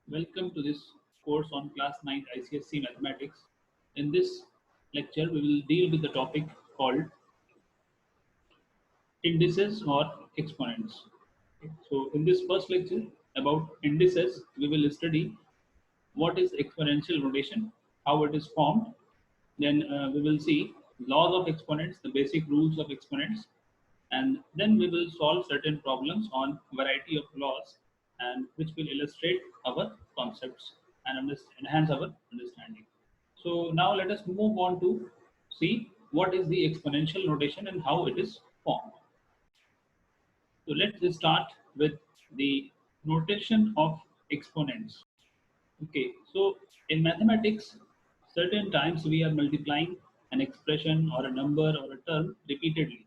Welcome to this course on class 9 ICSC Mathematics. In this lecture, we will deal with the topic called indices or exponents. So, in this first lecture about indices, we will study what is exponential notation, how it is formed. Then we will see laws of exponents, the basic rules of exponents, and then we will solve certain problems on variety of laws and which will illustrate our concepts and enhance our understanding. So now let us move on to see what is the exponential notation and how it is formed. So let's start with the notation of exponents. Okay, so in mathematics, certain times we are multiplying an expression or a number or a term repeatedly.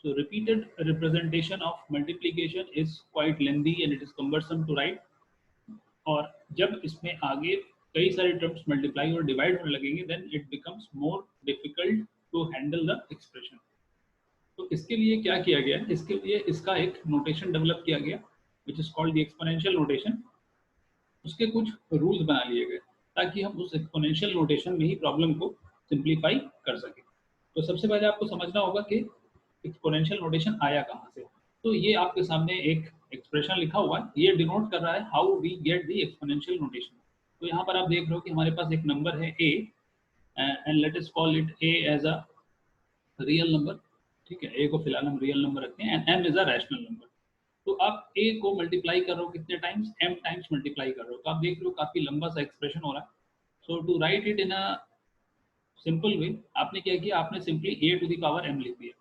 So repeated representation of multiplication is quite lengthy and it is cumbersome to write. और जब इसमें आगे कई सारे terms multiply और divide होने लगेंगे then it becomes more difficult to handle the expression. तो इसके लिए क्या किया गया, इसके लिए इसका एक नोटेशन डेवलप किया गया which is called the exponential notation. उसके कुछ रूल्स बना लिए गए ताकि हम उस एक्सपोनेंशियल नोटेशन में ही प्रॉब्लम को सिंप्लीफाई कर सकें. तो सबसे पहले आपको समझना होगा कि एक्सपोनेंशियल नोटेशन आया कहाँ से. तो ये आपके सामने एक एक्सप्रेशन लिखा हुआ है, ये डिनोट कर रहा है how we get the exponential notation. तो यहाँ पर आप देख रहे हो कि हमारे पास एक नंबर है a and let us call it a as a real number. ठीक है, a को फिलहाल हम रियल नंबर रखते हैं and m is a rational number. तो आप a को मल्टीप्लाई कर रहे हो कितने टाइम्स, m टाइम्स मल्टीप्लाई कर रहे हो. तो आप देख रहे हो काफी लंबा सा एक्सप्रेशन हो रहा है. So to write it in a simple way आपने क्या किया, आपने simply a to the power m लिख दिया.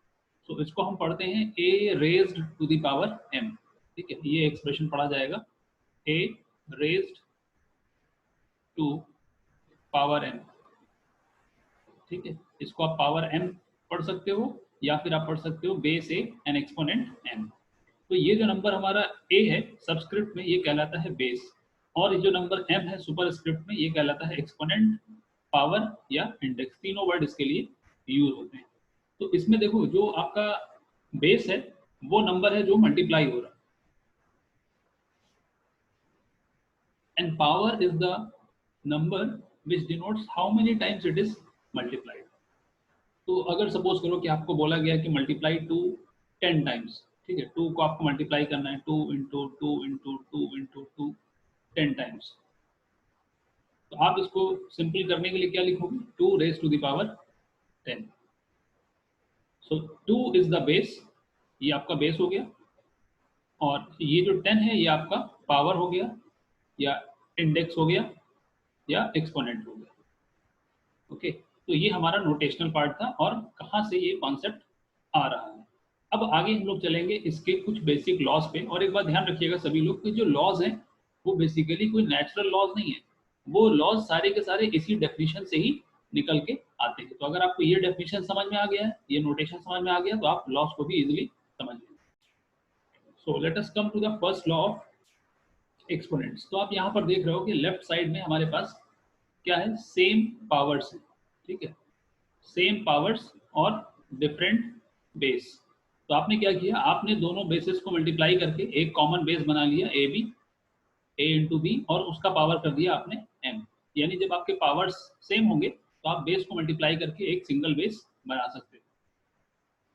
तो इसको हम पढ़ते हैं a raised to the power m. ठीक है, ये एक्सप्रेशन पढ़ा जाएगा a raised to power m. ठीक है, इसको आप पावर m पढ़ सकते हो या फिर आप पढ़ सकते हो base a and exponent m. तो ये जो नंबर हमारा a है सबस्क्रिप्ट में, ये कहलाता है बेस, और ये जो नंबर m है सुपरस्क्रिप्ट में, ये कहलाता है एक्सपोनेंट, पावर या इंडेक्स. तीनों वर्ड इसके लिए यूज होते हैं. तो इसमें देखो जो आपका बेस है वो नंबर है जो मल्टीप्लाई हो रहा है and power is the number which denotes how many times it is multiplied. तो अगर सपोज करो कि आपको बोला गया कि मल्टीप्लाई टू 10 टाइम्स. ठीक है, 2 को आपको मल्टीप्लाई करना है 2 इंटू 2 इंटू 2 इंटू 2 10 टाइम्स. तो आप इसको सिंपल करने के लिए क्या लिखोगे, 2 raise to the power 10. So 2 is the base, ये आपका बेस हो गया, और ये जो 10 है ये आपका पावर हो गया या इंडेक्स हो गया या एक्सपोनेंट हो गया. ओके, तो ये हमारा नोटेशनल पार्ट था और कहाँ से ये कॉन्सेप्ट आ रहा है. अब आगे हम लोग चलेंगे इसके कुछ बेसिक लॉज पे. और एक बात ध्यान रखिएगा सभी लोग कि जो लॉज हैं वो बेसिकली कोई नेचुरल लॉज नहीं है, वो लॉज सारे के सारे इसी डेफिनेशन से ही निकल के आते हैं. तो अगर आपको ये डेफिनेशन समझ में आ गया है, ये नोटेशन समझ में आ गया, तो आप लॉज को भी इजिली समझ लेंगे. So let us come to the first law of exponents. तो आप यहाँ पर देख रहे हो कि लेफ्ट साइड में हमारे पास क्या है, सेम पावर्स है. ठीक है, सेम पावर्स और डिफरेंट बेस. तो आपने क्या किया, आपने दोनों बेसिस को मल्टीप्लाई करके एक कॉमन बेस बना लिया a b, a into b, और उसका पावर कर दिया आपने एम. यानी जब आपके पावर्स सेम होंगे तो आप बेस को मल्टीप्लाई करके एक सिंगल बेस बना सकते हो.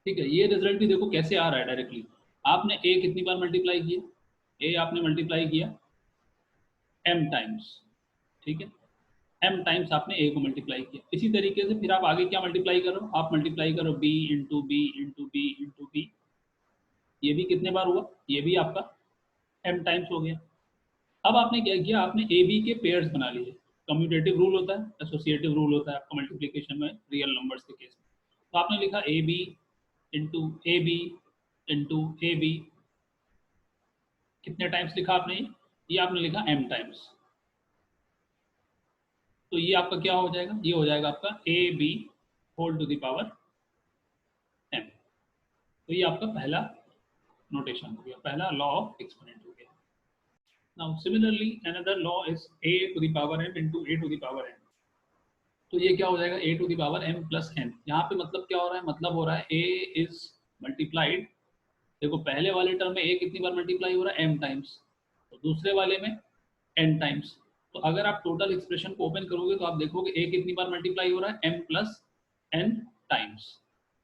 ठीक है, ये रिजल्ट भी देखो कैसे आ रहा है डायरेक्टली. आपने ए कितनी बार मल्टीप्लाई किया, ए आपने मल्टीप्लाई किया एम टाइम्स. ठीक है, एम टाइम्स आपने ए को मल्टीप्लाई किया. इसी तरीके से फिर आप आगे क्या मल्टीप्लाई करो, आप मल्टीप्लाई करो b into b into b into b. ये भी कितने बार हुआ, ये भी आपका एम टाइम्स हो गया. अब आपने क्या किया, आपने ए बी के पेयर्स बना लिए. कम्यूटेटिव रूल होता है, एसोसिएटिव रूल होता है आपका मल्टीप्लीकेशन में रियल नंबर्स के केस में. तो आपने लिखा a b into a b into a b. कितने टाइम्स लिखा आपने, ये आपने लिखा एम टाइम्स. तो ये आपका क्या हो जाएगा, ये हो जाएगा आपका a b whole to the power m. तो ये आपका पहला नोटेशन हो गया, पहला लॉ ऑफ एक्सपोनेंट हो गया. Now similarly another law is a to the power m into a to the power n. तो ये क्या हो जाएगा, a to the power m plus n. यहाँ पे मतलब क्या हो रहा है, मतलब हो रहा है a इज मल्टीप्लाइड. देखो पहले वाले टर्म में a कितनी बार मल्टीप्लाई हो रहा है, m टाइम्स. तो दूसरे वाले में n टाइम्स। तो अगर आप टोटल एक्सप्रेशन को ओपन करोगे तो आप देखोगे a कितनी बार मल्टीप्लाई हो रहा है, m प्लस n टाइम्स।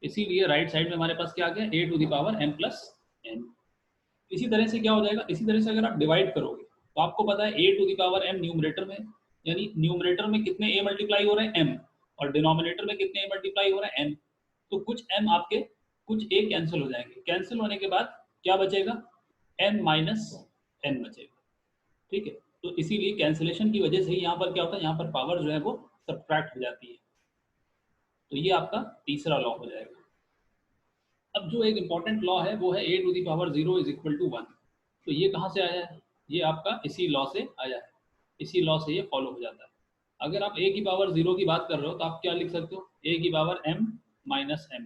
इसीलिए राइट साइड में हमारे पास क्या आ गया, a to the power m plus n। इसी तरह से क्या हो जाएगा, इसी तरह से अगर आप डिवाइड करोगे तो आपको पता है a to the power m numerator में, यानी न्यूमरेटर में कितने a मल्टीप्लाई हो रहे हैं, m, और डिनोमिनेटर में कितने a मल्टीप्लाई हो रहे हैं, n। तो कुछ m आपके कुछ a कैंसिल हो जाएंगे, कैंसिल होने के बाद क्या बचेगा, n माइनस n बचेगा। ठीक है, तो इसीलिए कैंसिलेशन की वजह से ही यहाँ पर क्या होता है, यहाँ पर पावर जो है वो सब्ट्रैक्ट हो जाती है। तो ये आपका तीसरा लॉ हो जाएगा। अब जो एक इंपॉर्टेंट लॉ है वो है a to the power 0 is equal to 1। तो ये कहाँ से आया है, ये आपका इसी लॉ से आया है, इसी लॉ से ये फॉलो हो जाता है। अगर आप a की पावर 0 की बात कर रहे हो तो आप क्या लिख सकते हो, a की पावर m माइनस m।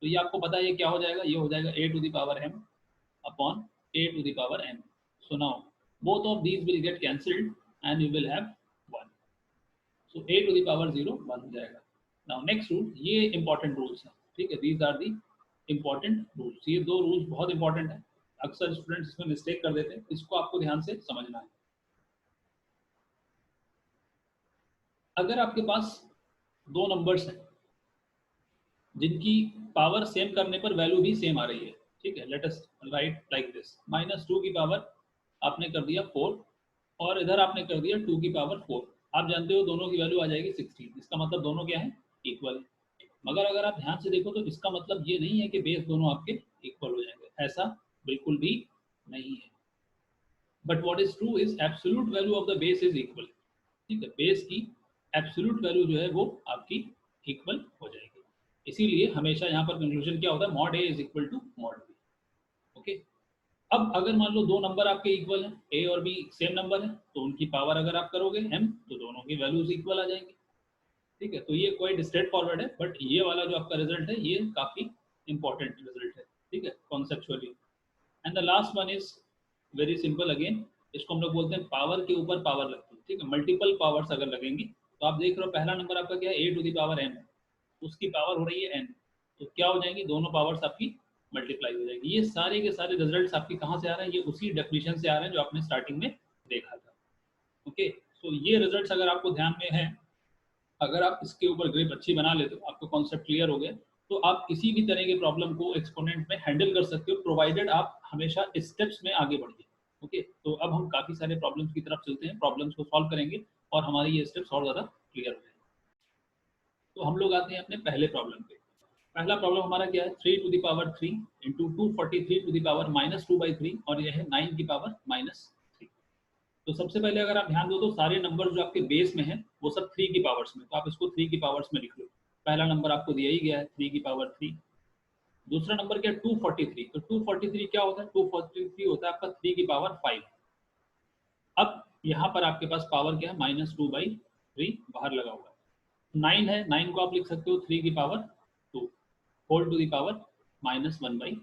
तो ये आपको पता है ये क्या हो जाएगा, ये हो जाएगा a to the power m upon a to the power m। So now both of these will get cancelled and you will have 1. So a to the power 0 1 हो जाएगा। Now next rule, ये important rules हैं, ठीक है, these are the important rules। ये दो rules बहुत important है, अक्सर स्टूडेंट्स इसमें मिस्टेक कर देते हैं, इसको आपको ध्यान से समझना है। अगर आपके पास दो नंबर्स हैं जिनकी पावर सेम करने पर वैल्यू भी सेम आ रही है, ठीक है, late us right like this, -2 की पावर आपने कर दिया 4 और इधर आपने कर दिया 2 की पावर 4। आप जानते हो दोनों की वैल्यू आ जाएगी 16, इसका मतलब दोनों क्या है, इक्वल। मगर अगर आप ध्यान से देखो तो इसका मतलब ये नहीं है कि बेस दोनों आपके इक्वल हो जाएंगे, ऐसा बिल्कुल भी नहीं है। But what is true is absolute value of the base is equal. ठीक है, बेस की एब्सोल्यूट वैल्यू जो है वो आपकी इक्वल हो जाएगी। इसीलिए हमेशा यहाँ पर कंक्लूजन क्या होता है, mod a is equal to mod b। Okay, अब अगर मान लो दो नंबर आपके इक्वल हैं, a और b सेम नंबर है, तो उनकी पावर अगर आप करोगे m तो दोनों की वैल्यूज इक्वल आ जाएंगी। ठीक है, तो ये क्वाइट स्ट्रेट फॉरवर्ड है, बट ये वाला जो आपका रिजल्ट है ये काफी इंपॉर्टेंट रिजल्ट है। ठीक है, conceptually. And the last one is very simple again, इसको हम लोग बोलते हैं पावर के ऊपर पावर लगती है। ठीक है, मल्टीपल पावर्स अगर लगेंगी तो आप देख रहे हो पहला नंबर आपका क्या है, a to the power m, उसकी पावर हो रही है n, तो क्या हो जाएंगी, दोनों पावर्स आपकी मल्टीप्लाई हो जाएगी। ये सारे के सारे रिजल्ट्स आपके कहाँ से आ रहे हैं, ये उसी डेफिनेशन से आ रहे हैं जो आपने स्टार्टिंग में देखा था। ओके, सो ये रिजल्ट्स अगर आपको ध्यान में है, अगर आप इसके ऊपर ग्रिप अच्छी बना लेते हो, आपको कॉन्सेप्ट क्लियर हो गया, तो आप किसी भी तरह के प्रॉब्लम को एक्सपोनेंट में हैंडल कर सकते हो, प्रोवाइडेड आप हमेशा स्टेप्स में आगे बढ़िए। ओके, तो अब हम काफी सारे प्रॉब्लम्स की तरफ चलते हैं, प्रॉब्लम्स को सॉल्व करेंगे और हमारी ये स्टेप्स और ज्यादा क्लियर हो जाएंगे। तो हम लोग आते हैं अपने पहले प्रॉब्लम पे। पहला प्रॉब्लम हमारा क्या है, 3 to the power 3 into 243 to the power -2/3 और यह है 9 की पावर -3। तो सबसे पहले अगर आप ध्यान दो तो सारे नंबर जो आपके बेस में है वो सब 3 की पावर्स में, तो आप इसको 3 की पावर्स में लिख लो। पहला नंबर आपको दिया ही गया है 3 की पावर 3। दूसरा नंबर क्या है, 243। तो 243 क्या होता है, 243 होता है आपका 3 की पावर 5। अब यहाँ पर आपके पास पावर क्या है, -2/3 बाहर लगा हुआ है। 9 है, 9 को आप लिख सकते हो 3 की power 2 whole to the power -1/3।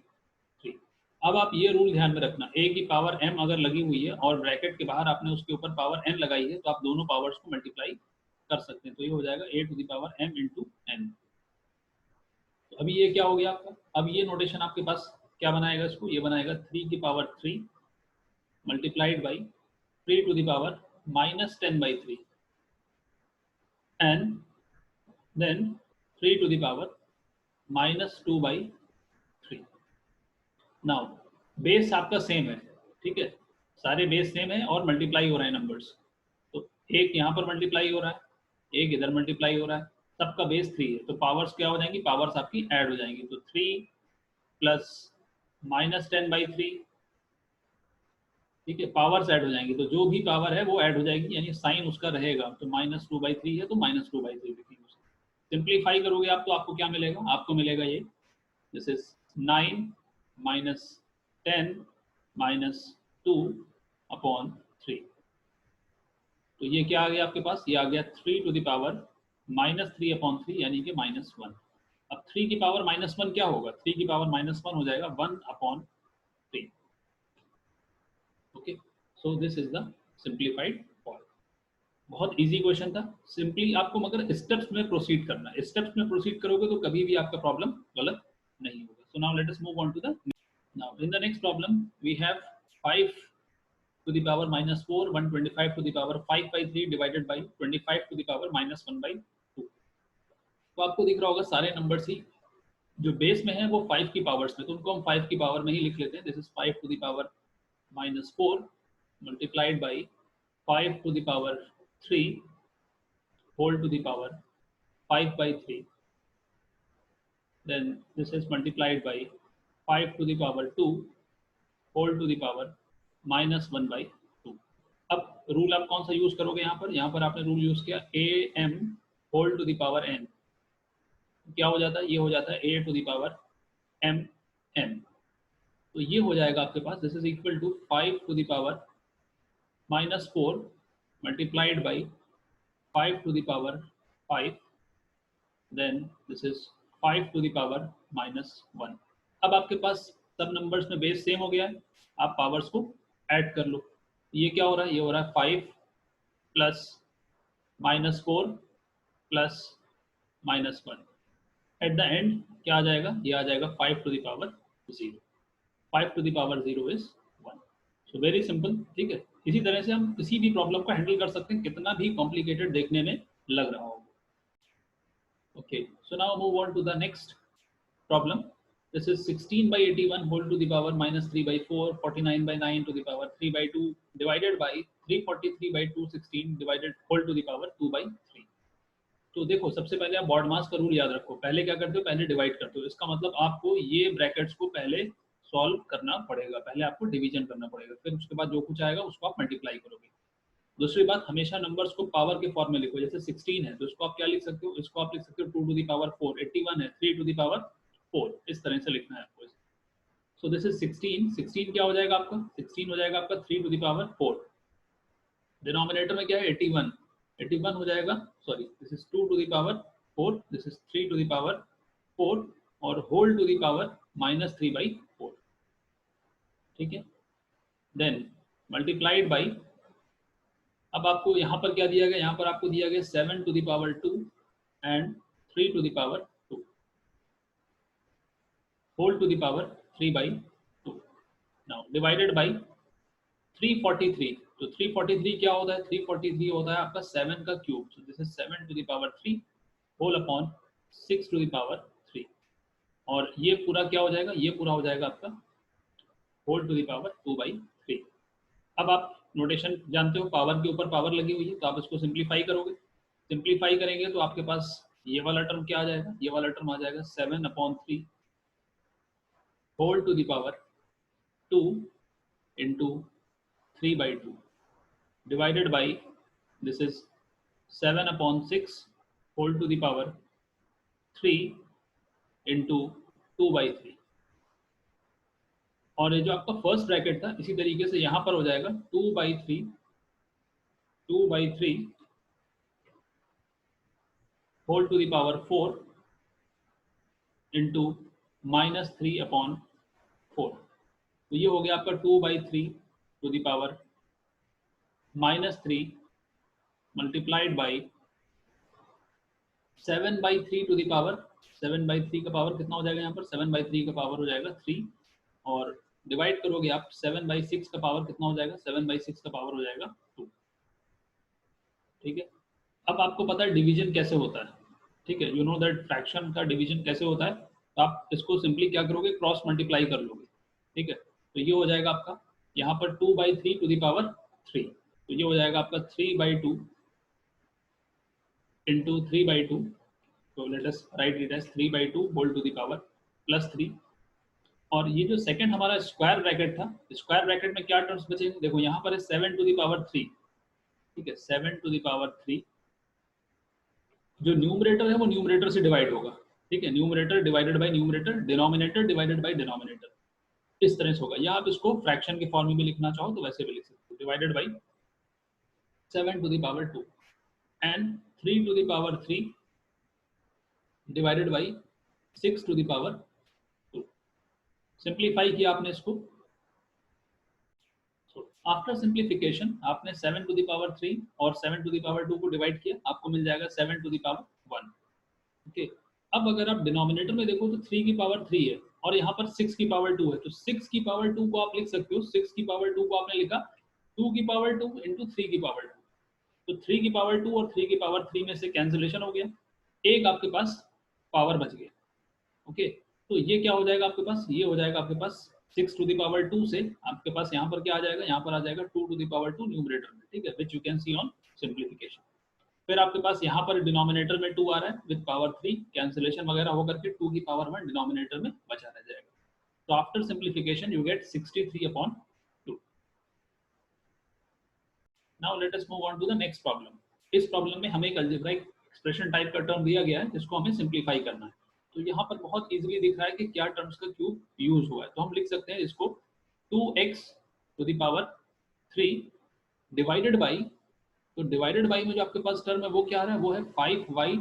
अब आप ये रूल ध्यान में रखना, a की पावर m अगर लगी हुई है और ब्रैकेट के बाहर आपने उसके ऊपर पावर n लगाई है, तो आप दोनों पावर्स को मल्टीप्लाई कर सकते हैं। तो ये हो जाएगा a to the power m into n। तो अभी ये क्या हो गया आपका, अब ये नोटेशन आपके पास क्या बनाएगा इसको, ये बनाएगा 3 की power 3 multiplied by 3 to the power -10/3 and then 3 to the power -2/3। Now base आपका सेम है, ठीक है, सारे बेस सेम है और मल्टीप्लाई हो रहे हैं नंबर्स। तो एक यहाँ पर मल्टीप्लाई हो रहा है, एक इधर मल्टीप्लाई हो रहा है, सबका बेस 3 है, तो पावर्स क्या हो जाएंगी, पावर्स आपकी ऐड हो जाएंगी। तो 3 प्लस -10/3, ठीक है, पावर्स ऐड हो जाएंगी, तो जो भी पावर है वो ऐड हो जाएगी, यानी साइन उसका रहेगा। तो -2/3 है तो -2/3 लिखेंगे। सिंप्लीफाई करोगे आप तो आपको क्या मिलेगा, आपको मिलेगा ये, this is 9 minus 10 minus 2 upon 3। तो ये क्या आ गया आपके पास, ये आ गया 3 टू द पावर -3 अपॉन 3 यानी कि -1। अब 3 की पावर -1 क्या होगा, 3 की पावर -1 हो जाएगा 1 upon 3। Okay, so this is the simplified form. बहुत इजी क्वेश्चन था, सिंपली आपको मगर स्टेप्स में प्रोसीड करना है। स्टेप्स में प्रोसीड करोगे तो कभी भी आपका प्रॉब्लम गलत नहीं होगा। So now let us move on to the Now, in the next problem, we have 5 to the power -4, 125 to the power 5/3 divided by 25 to the power -1/2। तो आपको दिख रहा होगा सारे नंबर्स ही जो बेस में है वो 5 की पावर्स में, तो उनको हम 5 की पावर में ही लिख लेते हैं। This is 5 to the power -4 multiplied by 5 to the power 3 whole to the power 5/3, then this is multiplied by 5 to the power 2 whole to the power -1/2। अब रूल आप कौन सा यूज करोगे यहाँ पर आपने रूल यूज किया am whole to the power n। क्या हो जाता है, ये हो जाता है a to the power m n। तो ये हो जाएगा आपके पास, this is equal to 5 to the power -4 multiplied by 5 to the power 5, then this is 5 to the power -1। अब आपके पास सब नंबर्स में बेस सेम हो गया है, आप पावर्स को ऐड कर लो। ये क्या हो रहा है, ये हो रहा है 5 plus -4 plus -1। At the end क्या आ जाएगा, ये आ जाएगा 5 to the power 0। 5 to the power 0 is 1। So very simple, ठीक है। इसी तरह से हम किसी भी प्रॉब्लम को हैंडल कर सकते हैं, कितना भी कॉम्प्लिकेटेड देखने में लग रहा हो। Okay, so now move on to the next problem. This is 16/81 whole to the power -3/4, 49/9 to the power 3/2 divided by 343/216 divided whole to the power 2/3। तो देखो, सबसे पहले आप बॉड मास का रूल याद रखो। पहले क्या करते हो, पहले डिवाइड करते हो। इसका मतलब आपको ये ब्रैकेट्स को पहले सॉल्व करना पड़ेगा, पहले आपको डिवीजन करना पड़ेगा, फिर उसके बाद जो कुछ आएगा उसको आप मल्टीप्लाई करोगे। दूसरी बात, हमेशा नंबर्स को पावर के फॉर्म में लिखो। जैसे 16 है तो इसको आप क्या लिख सकते हो, इसको आप लिख सकते हो 2 to the power 4। 81 है 3 to the power 4। इस तरह से लिखना है आपको। सो दिस इज 16। 16 क्या हो जाएगा आपका, 16 हो जाएगा आपका 3 to the power 4। डिनोमिनेटर में क्या है 81, 81 हो जाएगा, sorry this is 2 to the power 4, this is 3 to the power 4 और होल टू the power -3/4, ठीक है। देन मल्टीप्लाइड बाई, अब आपको यहाँ पर क्या दिया गया, यहाँ पर आपको दिया गया 7 to the power 2 and 3 to the power 2 whole to the power 3/2। Now divided by 343। तो 343 क्या होता है, 343 होता है आपका 7 का cube. So this is 7 to the power 3 whole upon 6 to the power 3। और ये पूरा क्या हो जाएगा, ये पूरा हो जाएगा आपका होल टू द पावर 2/3। अब आप नोटेशन जानते हो, पावर के ऊपर पावर लगी हुई है, तो आप इसको सिंप्लीफाई करोगे। सिंप्लीफाई करेंगे तो आपके पास ये वाला टर्म क्या आ जाएगा, ये वाला टर्म आ जाएगा 7/3 whole to the power 2 into 3/2 divided by this is 7/6 whole to the power 3 into 2/3। और ये जो आपका फर्स्ट ब्रैकेट था, इसी तरीके से यहाँ पर हो जाएगा 2/3 whole to the power 4 into -3/4। तो ये हो गया आपका 2/3 to the power -3 multiplied by 7/3 to the power, 7/3 का पावर कितना हो जाएगा यहाँ पर, 7/3 का पावर हो जाएगा 3 और डिवाइड करोगे आप 7/6 का पावर कितना हो जाएगा, 7/6 का पावर हो जाएगा 2, ठीक है। अब आपको पता है डिवीजन कैसे होता है, ठीक है। यू नो दैट फ्रैक्शन का डिवीजन कैसे होता है, तो आप इसको सिंपली क्या करोगे, क्रॉस मल्टीप्लाई कर लोगे, ठीक है। तो ये हो जाएगा आपका यहाँ पर 2/3 टू द पावर 3, तो ये हो जाएगा आपका 3/2 इंटू 3/2। तो let us write it as 3/2 whole to the power +3। और ये जो सेकंड हमारा स्क्वायर ब्रैकेट था, स्क्वायर ब्रैकेट में क्या टर्म्स बचेंगे, देखो यहाँ पर है 7 टू द पावर 3, ठीक है। 7 टू द पावर 3, जो न्यूमरेटर है वो न्यूमरेटर से डिवाइड होगा, ठीक है। Numerator divided by numerator, denominator divided by denominator, इस तरह से होगा। या आप इसको फ्रैक्शन के फॉर्म में भी लिखना चाहो तो वैसे भी लिख सकते हो, divided by 7 to the power 2 and 3 to the power 3 divided by 6 to the power 2। Simplify किया आपने इसको, आफ्टर सिंप्लीफिकेशन आपने 7 टू द पावर 3 और 7 टू द पावर 2 को डिवाइड किया, आपको मिल जाएगा 7 टू द पावर 1, ओके। अब अगर आप डिनोमिनेटर में देखो तो 3 की पावर 3 है और यहाँ पर 6 की पावर 2 है, तो 6 की पावर 2 को आप लिख सकते हो, 6 की पावर 2 को आपने लिखा 2 की पावर 2 इंटू 3 की पावर 2। तो 3 की पावर 2 और 3 की पावर 3 में से कैंसिलेशन हो गया, एक आपके पास पावर बच गया। ओके, तो ये क्या हो जाएगा आपके पास, ये हो जाएगा आपके पास 6 टू द पावर 2 से आपके पास यहाँ पर क्या आ जाएगा, यहाँ पर आ जाएगा 2 टू द पावर 2 न्यूमरेटर में, ठीक है, which you can see on simplification. फिर आपके पास यहाँ पर डिनोमिनेटर में 2 आ रहा है विद पावर 3, कैंसिलेशन वगैरह होकर के 2 की पावर 1 डिनोमिनेटर में बचा रह जाएगा। तो after simplification you get 63 upon 2। Now let us move on to the next problem. इस प्रॉब्लम में हमें एक अलजेब्राइक एक्सप्रेशन टाइप का टर्म दिया गया है जिसको हमें सिंप्लीफाई करना है। तो यहाँ पर बहुत इजीली दिख रहा है कि क्या टर्म्स का क्यूब यूज हुआ है। तो हम लिख सकते हैं इसको 2x to the power 3 divided by, तो डिवाइडेड बाई में जो आपके पास टर्म है वो क्या आ रहा है, वो है 5y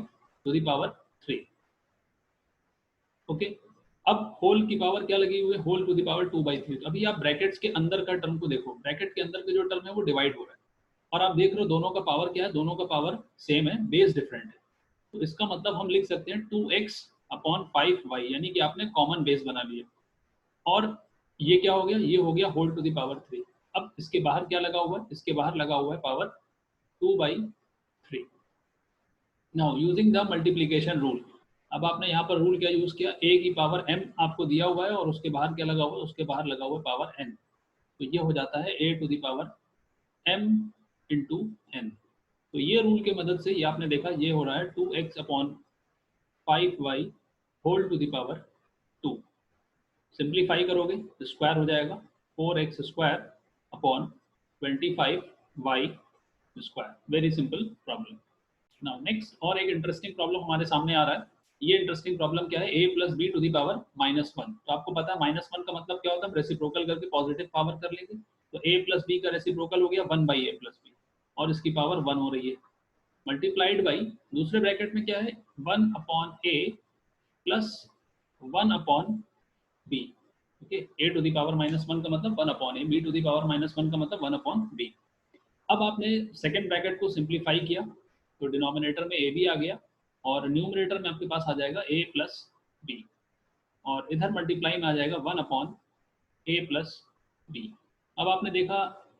to the power 3। Okay, अब होल की पावर क्या लगी हुई है, होल टू द पावर 2/3। तो अभी आप ब्रैकेट्स के अंदर का टर्म को देखो, ब्रैकेट के अंदर के जो टर्म है वो डिवाइड हो रहा है और आप देख रहे हो दोनों का पावर क्या है, दोनों का पावर सेम है, बेस डिफरेंट है। तो इसका मतलब हम लिख सकते हैं 2x अपॉन 5y, यानी कि आपने कॉमन बेस बना लिया। और ये क्या हो गया, ये हो गया होल टू द पावर 3। अब इसके बाहर क्या लगा हुआ है, इसके बाहर लगा हुआ है power 2/3। Now using the multiplication rule, अब आपने यहाँ पर रूल क्या यूज किया, a की पावर m आपको दिया हुआ है और उसके बाहर क्या लगा हुआ है, उसके बाहर लगा हुआ है पावर n। तो ये हो जाता है a to the power m into n। तो ये रूल की मदद से ये आपने देखा, ये हो रहा है 2x upon 5y whole to the power 2। Simplify करोगे तो स्क्वायर हो जाएगा 4x square upon 25y square. Very simple problem. Now next और एक इंटरेस्टिंग प्रॉब्लम हमारे सामने आ रहा है। ये इंटरेस्टिंग प्रॉब्लम क्या है, a plus B to the power -1। तो आपको पता है -1 का मतलब क्या होता है, रेसिप्रोकल करके पॉजिटिव पावर कर लेंगे। तो a प्लस बी का रेसिप्रोकल हो गया 1/a प्लस बी और इसकी पावर 1 हो रही है, मल्टीप्लाइड बाई दूसरे ब्रैकेट में क्या है 1 upon a plus 1 upon B. Okay, a to the power -1 का मतलब 1 upon a, b to the power -1 का मतलब 1 अपॉन b। अब आपने सेकेंड ब्रैकेट को सिंप्लीफाई किया तो डिनोमिनेटर में a भी आ गया और न्यूमरेटर में आपके पास आ जाएगा a प्लस बी और इधर मल्टीप्लाई में आ जाएगा 1 अपॉन a प्लस बी। अब आपने देखा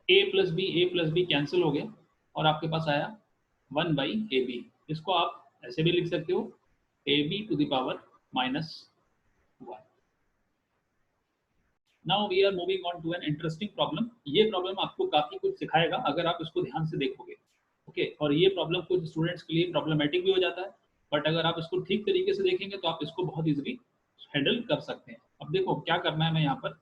a प्लस बी कैंसिल हो गया और आपके पास आया 1/ab। इसको आप ऐसे भी लिख सकते हो ab to the power -1। Now we are moving on to an interesting problem. ये प्रॉब्लम आपको काफी कुछ सिखाएगा अगर आप इसको ध्यान से देखोगे। ओके, और ये प्रॉब्लम कुछ स्टूडेंट्स के लिए प्रॉब्लमेटिक भी हो जाता है, बट अगर आप इसको ठीक तरीके से देखेंगे तो आप इसको बहुत इजीली हैंडल कर सकते हैं। अब देखो क्या करना है, मैं यहाँ पर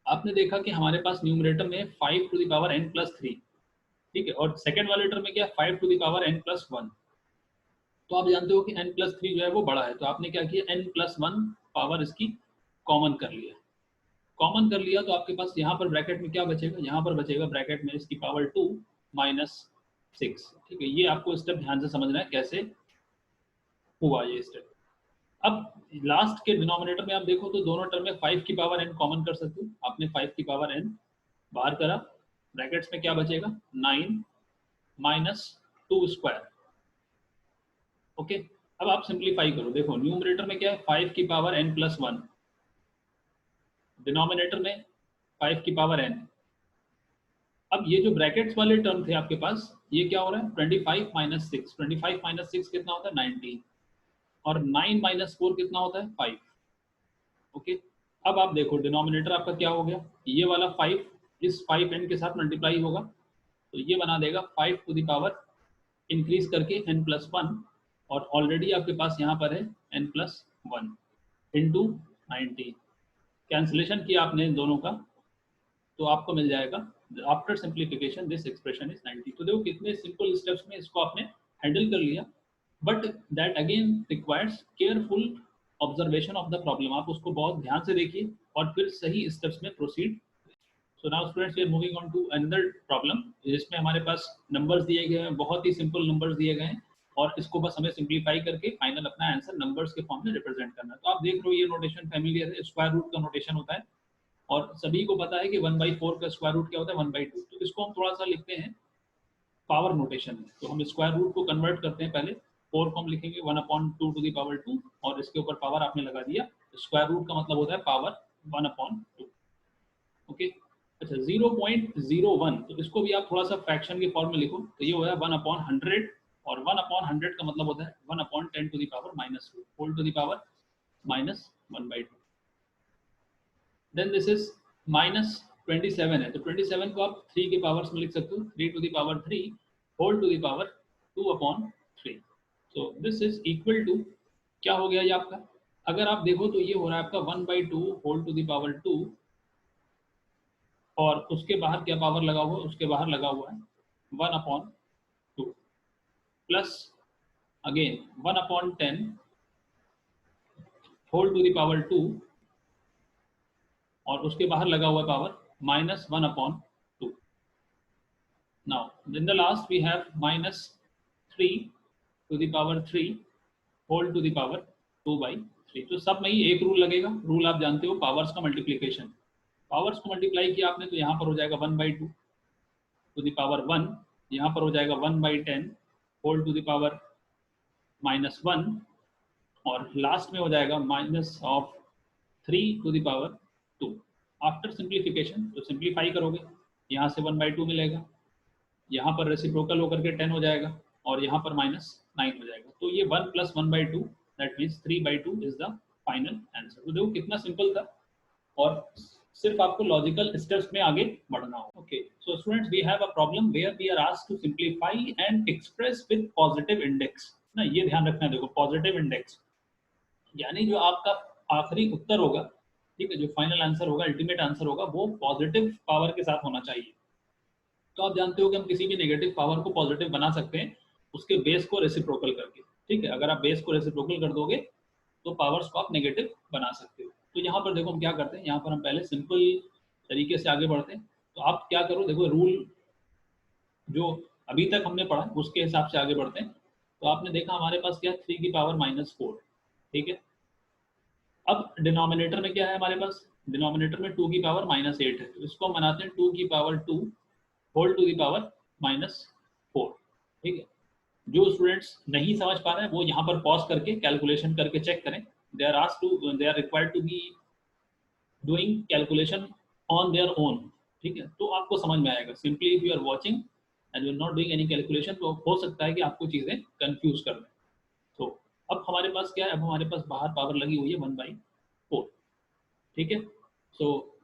आपने देखा कि हमारे पास न्यूमरेटर में 5 to the power n plus 3, ठीक है, और सेकंड वाले टर्म में क्या है 5 to the power n plus 1। तो आप जानते हो कि n प्लस 3 जो है वो बड़ा है, तो आपने क्या किया n प्लस 1 पावर इसकी कॉमन कर लिया। कॉमन कर लिया तो आपके पास यहाँ पर ब्रैकेट में क्या बचेगा, यहाँ पर बचेगा ब्रैकेट में इसकी पावर 2 -6। ठीक है, ये आपको स्टेप ध्यान से समझना है कैसे हुआ ये स्टेप। अब लास्ट के डिनोमिनेटर में आप देखो तो दोनों टर्म में 5 की पावर n कॉमन कर सकते हो। आपने 5 की पावर n बाहर करा, ब्रैकेट्स में क्या बचेगा 9 -2 स्क्वायर। ओके, अब आप सिंप्लीफाई करो, देखो न्यूमरेटर में क्या है 5 की पावर n प्लस 1, डिनोमिनेटर में 5 की पावर n। अब ये जो ब्रैकेट्स वाले टर्म थे आपके पास, ये क्या हो रहा है 25 माइनस 6, 25 माइनस 6 कितना होता है 19 और 9 माइनस 4 कितना होता है 5। ओके, अब आप देखो डिनोमिनेटर आपका क्या हो गया, ये वाला 5 इस 5n के साथ मल्टीप्लाई होगा तो ये बना देगा 5 टू द पावर इंक्रीज करके n प्लस 1 और ऑलरेडी आपके पास यहाँ पर है n प्लस 1 इंटू 90। कैंसिलेशन किया आपने इन दोनों का तो आपको मिल जाएगा after simplification this expression is 90। तो देखो कितने सिंपल स्टेप्स में इसको आपने हैंडल कर लिया, but that again requires careful observation of the problem. आप उसको बहुत ध्यान से देखिए और फिर सही स्टेप्स में proceed. So now students we are moving on to another problem जिसमें हमारे पास नंबर्स दिए गए हैं, बहुत ही सिंपल नंबर्स दिए गए हैं और इसको बस हमें सिंप्लीफाई करके फाइनल अपना आंसर नंबर्स के फॉर्म में रिप्रेजेंट करना है। तो आप देख रहे हो ये नोटेशन फैमिलियर है, स्क्वायर रूट का नोटेशन होता है और सभी को पता है कि 1/4 का स्क्वायर रूट क्या होता है 1/2। तो इसको हम थोड़ा सा लिखते हैं पावर नोटेशन में। तो हम स्क्वायर रूट को कन्वर्ट करते हैं, पहले 4 को हम लिखेंगे 1/2 टू द पावर 2 और इसके ऊपर पावर आपने लगा दिया। स्क्वायर रूट का मतलब होता है पावर 1/2। ओके, अच्छा 0.01, तो इसको भी आप थोड़ा सा फ्रैक्शन के फॉर्म में लिखो, तो ये हो रहा है 1/100, और 1/100 का मतलब होता है 1/10 to the power -2 whole to the power -1/2। Then this is -27 है, तो 27 को आप 3 के पावर्स में लिख सकते हो, 3 to the power 3 whole to the power 2/3। So this is equal to, क्या हो गया ये आपका, अगर आप देखो तो ये हो रहा है आपका 1/2 होल टू द पावर 2, और उसके बाहर क्या पावर लगा हुआ है, उसके बाहर लगा हुआ है 1/2 plus again 1/10 whole to the power 2, और उसके बाहर लगा हुआ power -1/2। Now in the last we have -3 to the power 3 whole to the power 2/3। तो सब में ही एक रूल लगेगा, रूल आप जानते हो, पावर्स का मल्टीप्लीकेशन। पावर्स को मल्टीप्लाई किया आपने तो यहाँ पर हो जाएगा 1/2 टू द पावर 1, यहाँ पर हो जाएगा 1/10 होल टू द पावर -1, और लास्ट में हो जाएगा -3 to the power 2। After simplification, तो सिंप्लीफाई करोगे, यहाँ से 1/2 मिलेगा, यहाँ पर रेसिप्रोकल होकर के 10 हो जाएगा, और यहाँ पर -9 हो जाएगा। तो ये 1 + 1/2 that means 3/2 is the final answer. तो देखो कितना सिंपल था, और सिर्फ आपको लॉजिकल स्टेप्स में आगे बढ़ना हो। Okay, so students we have a problem where we are asked to simplify and express with positive index ना, ये ध्यान रखना है। देखो पॉजिटिव इंडेक्स यानी जो आपका आखिरी उत्तर होगा, ठीक है, जो फाइनल आंसर होगा, अल्टीमेट आंसर होगा, वो पॉजिटिव पावर के साथ होना चाहिए। तो आप जानते हो कि हम किसी भी नेगेटिव पावर को पॉजिटिव बना सकते हैं उसके बेस को रेसिप्रोकल करके, ठीक है। अगर आप बेस को रेसिप्रोकल कर दोगे तो पावर्स को आप नेगेटिव बना सकते हो। तो यहाँ पर देखो हम क्या करते हैं, यहाँ पर हम पहले सिंपल तरीके से आगे बढ़ते हैं। तो आप क्या करो, देखो रूल जो अभी तक हमने पढ़ा उसके हिसाब से आगे बढ़ते हैं। तो आपने देखा हमारे पास क्या, 3 की पावर -4, ठीक है। अब डिनोमिनेटर में क्या है हमारे पास, डिनोमिनेटर में 2 की पावर -8 है, तो इसको हम बनाते हैं 2 की power 2 whole to the power -4, ठीक है। जो स्टूडेंट्स नहीं समझ पा रहे हैं वो यहाँ पर पॉज करके कैलकुलेशन करके चेक करें। They are required to be doing calculation on their own, ठीक है। तो आपको समझ में आएगा। Simply if you are watching and you are not doing any calculation, तो हो सकता है कि आपको चीजें कंफ्यूज कर दें। तो अब हमारे पास क्या है, अब हमारे पास बाहर पावर लगी हुई है 1/4, ठीक है। सो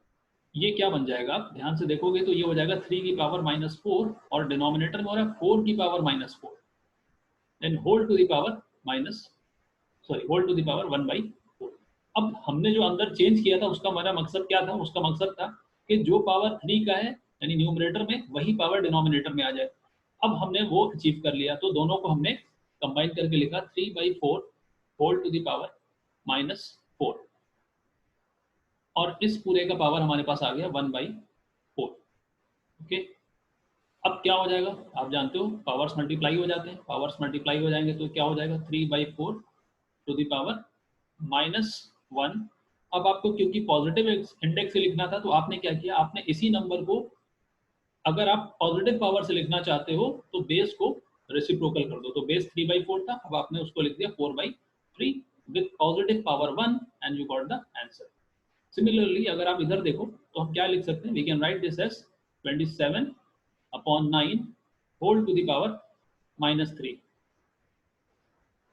ये क्या बन जाएगा, आप ध्यान से देखोगे तो ये हो जाएगा 3 की पावर -4, और डिनोमिनेटर में हो रहा है 4 की power -4, then whole to the power whole to the power 1/4। अब हमने जो अंदर चेंज किया था उसका हमारा मकसद क्या था, उसका मकसद था कि जो पावर 3 का है यानी न्यूमरेटर में, वही पावर डिनोमिनेटर में आ जाए। अब हमने वो अचीव कर लिया, तो दोनों को हमने कंबाइन करके लिखा 3/4 होल टू द पावर -4, और इस पूरे का पावर हमारे पास आ गया 1/4, ओके। अब क्या हो जाएगा, आप जानते हो पावर्स मल्टीप्लाई हो जाते हैं, पावर्स मल्टीप्लाई हो जाएंगे तो क्या हो जाएगा 3/4 टू द पावर -1। अब आपको क्योंकि पॉजिटिव इंडेक्स से लिखना था, तो आपने क्या किया, आपने इसी नंबर को, अगर आप पॉजिटिव पावर से लिखना चाहते हो तो बेस को रेसिप्रोकल कर दो। तो बेस 3/4 था, अब आपने उसको लिख दिया 4/3 with positive power 1 and you got the answer. Similarly अगर आप इधर देखो तो हम क्या लिख सकते हैं, we can write this as 27/9 whole to the power -3,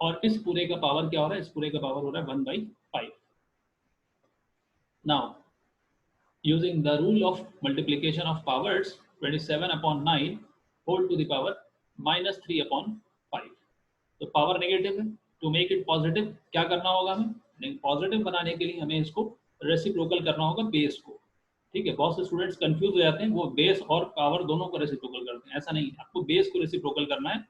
और इस पूरे का पावर क्या हो रहा है, इस पूरे का पावर हो रहा है 1/5। Now using the rule of multiplication of powers, 27/9 whole to the power -3/5। तो पावर नेगेटिव है, टू मेक इट पॉजिटिव क्या करना होगा हमें, पॉजिटिव बनाने के लिए हमें इसको रेसिप्रोकल करना होगा बेस को, ठीक है। बहुत से स्टूडेंट्स कंफ्यूज हो जाते हैं, वो बेस और पावर दोनों को रेसिप्रोकल करते हैं, ऐसा नहीं है, आपको बेस को रेसिप्रोकल करना है,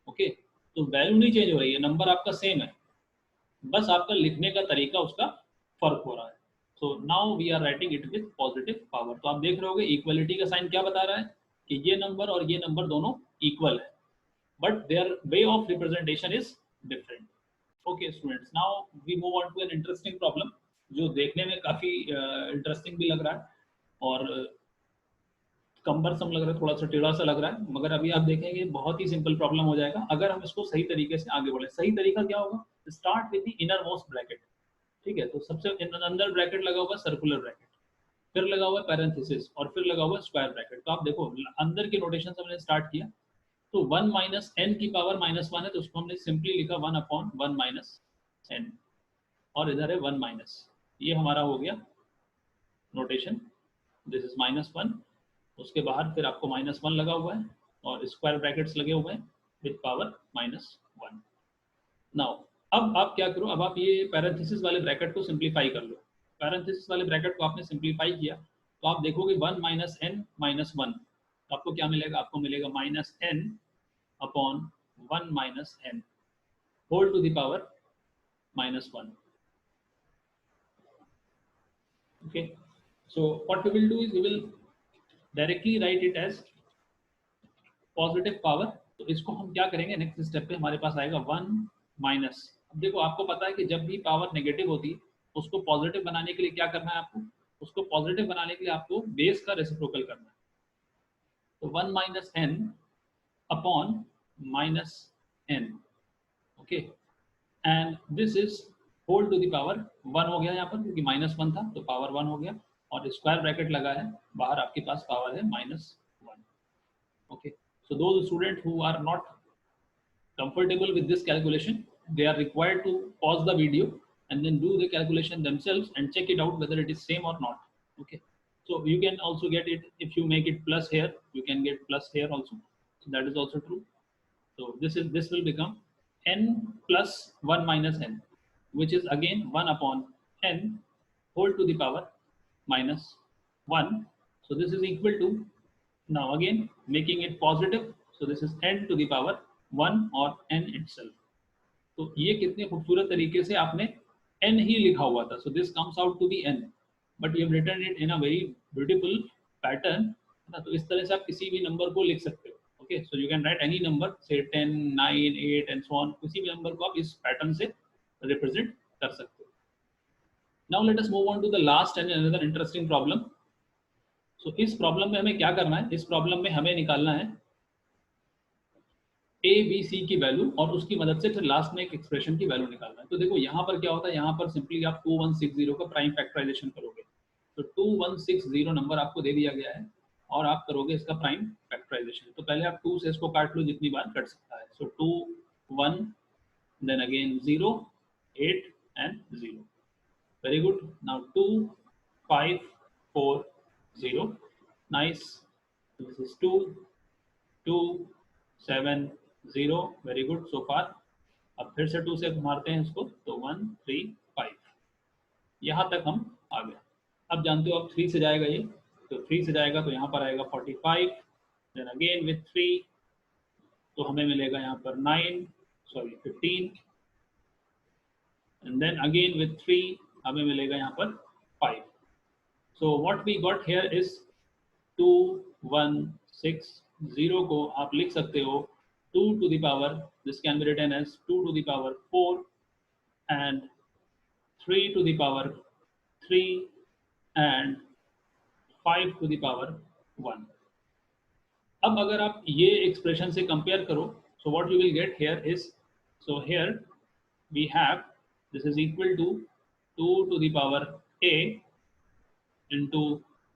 ओके। तो वैल्यू नहीं चेंज हो रही है, नंबर आपका सेम है, बस आपका लिखने का तरीका उसका फर्क हो रहा है। So now we are writing it with positive power. तो आप देख रहे होगे इक्वलिटी का साइन क्या बता रहा है कि ये नंबर और ये नंबर दोनों इक्वल है, but their way of representation is different. Okay students, now we move on to an interesting problem जो देखने में काफी इंटरेस्टिंग भी लग रहा है और कम्बरसम लग रहा है, थोड़ा सा टेढ़ा सा लग रहा है, मगर अभी आप देखेंगे बहुत ही सिंपल प्रॉब्लम हो जाएगा अगर हम इसको सही तरीके से आगे बढ़े। सही तरीका क्या होगा, start with the inner most bracket, ठीक है। तो सबसे अंदर ब्रैकेट लगा होगा सर्कुलर ब्रैकेट, फिर लगा हुआ है पैरेंथेसिस और फिर लगा हुआ है स्क्वायर ब्रैकेट। तो आप देखो अंदर के नोटेशन से हमने स्टार्ट किया, तो 1 माइनस एन की पावर -1 है, तो उसको हमने सिंपली लिखा 1 अपॉन 1 माइनस एन, और इधर है 1 माइनस, ये हमारा हो गया नोटेशन, दिस इज -1, उसके बाहर फिर आपको -1 लगा हुआ है और स्क्वायर ब्रैकेट्स लगे हुए हैं विद पावर -1। नाउ अब आप क्या करो, अब आप ये पैरेंथेसिस वाले ब्रैकेट को सिंप्लीफाई कर लो। पैरेंथेसिस वाले ब्रैकेट को आपने सिंप्लीफाई किया तो आप देखोगे 1 माइनस एन माइनस 1, तो आपको क्या मिलेगा, आपको मिलेगा minus N upon 1 minus N whole to the power -1। Okay, so what we will do is we will directly write it as positive power. तो इसको हम क्या करेंगे, नेक्स्ट स्टेप पे हमारे पास आएगा 1 माइनस। अब देखो आपको पता है कि जब भी पावर नेगेटिव होती है उसको पॉजिटिव बनाने के लिए क्या करना है आपको, उसको पॉजिटिव बनाने के लिए आपको बेस का रेसिप्रोकल करना है। तो 1 minus N upon minus N, okay, and this is whole to the power 1 हो गया यहाँ पर, क्योंकि -1 था तो पावर 1 हो गया, और स्क्वायर ब्रैकेट लगा है, बाहर आपके पास पावर है -1। Okay, so those students who are not comfortable with this calculation, they are required to pause the video and then do the calculation themselves and check it out whether it is same or not. Okay, so you can also get it, if you make it plus here, you can get plus here also, so that is also true. So this will become n plus 1 minus n, which is again 1 upon n whole to the power -1. So this is equal to, now again making it positive, so this is n to the power 1 or n itself. तो ये कितने खूबसूरत तरीके से आपने n ही लिखा हुआ था, so this comes out to be n, but you have written it in a very beautiful pattern ना। तो इस तरह से आप किसी भी नंबर को लिख सकते हो। Okay, so you can write any number, से 10, 9, 8 एंड सो ऑन, किसी भी नंबर को आप इस पैटर्न से रिप्रेजेंट कर सकते हो। Now let us move on to the last and another interesting problem. So इस प्रॉब्लम में हमें क्या करना है, इस प्रॉब्लम में हमें निकालना है ए बी सी की वैल्यू और उसकी मदद से फिर लास्ट में एक एक्सप्रेशन की वैल्यू निकालना है। तो देखो यहाँ पर क्या होता है, यहाँ पर सिंपली आप 2160 का प्राइम फैक्टराइजेशन करोगे, तो 2160 नंबर आपको दे दिया गया है और आप करोगे इसका प्राइम फैक्टराइजेशन। तो पहले आप 2 से इसको काट लो जितनी बार कट सकता है, so 2 1 then again 0 8 and 0, very good. Now 2 5 4 0, nice, this is 2 2 7 0, very good so far. अब फिर से 2 से मारते हैं इसको, तो 1 3 5, यहाँ तक हम आ गए। अब जानते हो अब 3 से जाएगा ये, तो 3 से जाएगा तो यहाँ पर आएगा 45, देन अगेन विथ 3 तो हमें मिलेगा यहाँ पर 15, एंड देन अगेन विथ 3 हमें मिलेगा यहाँ पर 5। So what we got here is 2 1 6 0 को आप लिख सकते हो 2 to the power, this can be written as 2 to the power 4 and 3 to the power 3 and 5 to the power 1। अब अगर आप ये एक्सप्रेशन से कंपेयर करो, so what you will get here is, so here we have this is equal to 2 to the power a into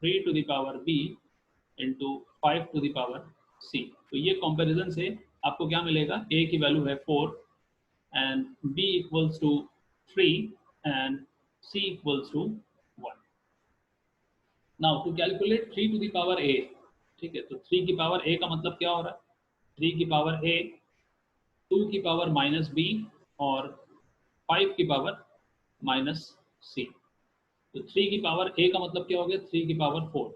3 to the power b into 5 to the power c। तो ये comparison से आपको क्या मिलेगा, a की value है 4 and b equals to 3 and c equals to 1। Now to calculate 3 to the power a, ठीक है, तो 3 की पावर a का मतलब क्या हो रहा है, 3 की पावर a 2 की पावर -b और 5 की पावर -c। तो 3 की पावर a का मतलब क्या हो गया, 3 की पावर 4,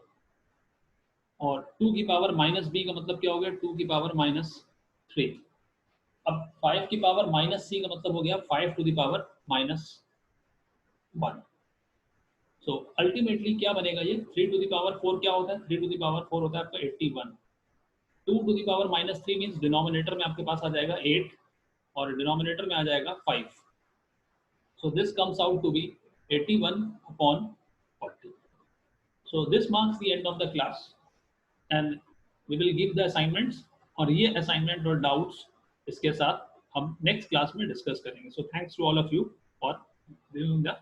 और 2 की पावर -b का मतलब क्या हो गया, 2 की पावर -3। अब 5 की पावर -c का मतलब हो गया 5 to the power -1। So ultimately क्या बनेगा ये, 3 टू द पावर 4 क्या होता है, 3 टू द पावर 4 होता है आपका 81। 2 to the power -3 means denominator में आपके पास आ जाएगा 8 और डिनोमिनेटर में आ जाएगा 5। So this comes out to be 81 upon 40। So this marks the end of the class and we will give the assignments, और ये असाइनमेंट और डाउट्स इसके साथ हम नेक्स्ट क्लास में डिस्कस करेंगे। So thanks to all of you for viewing the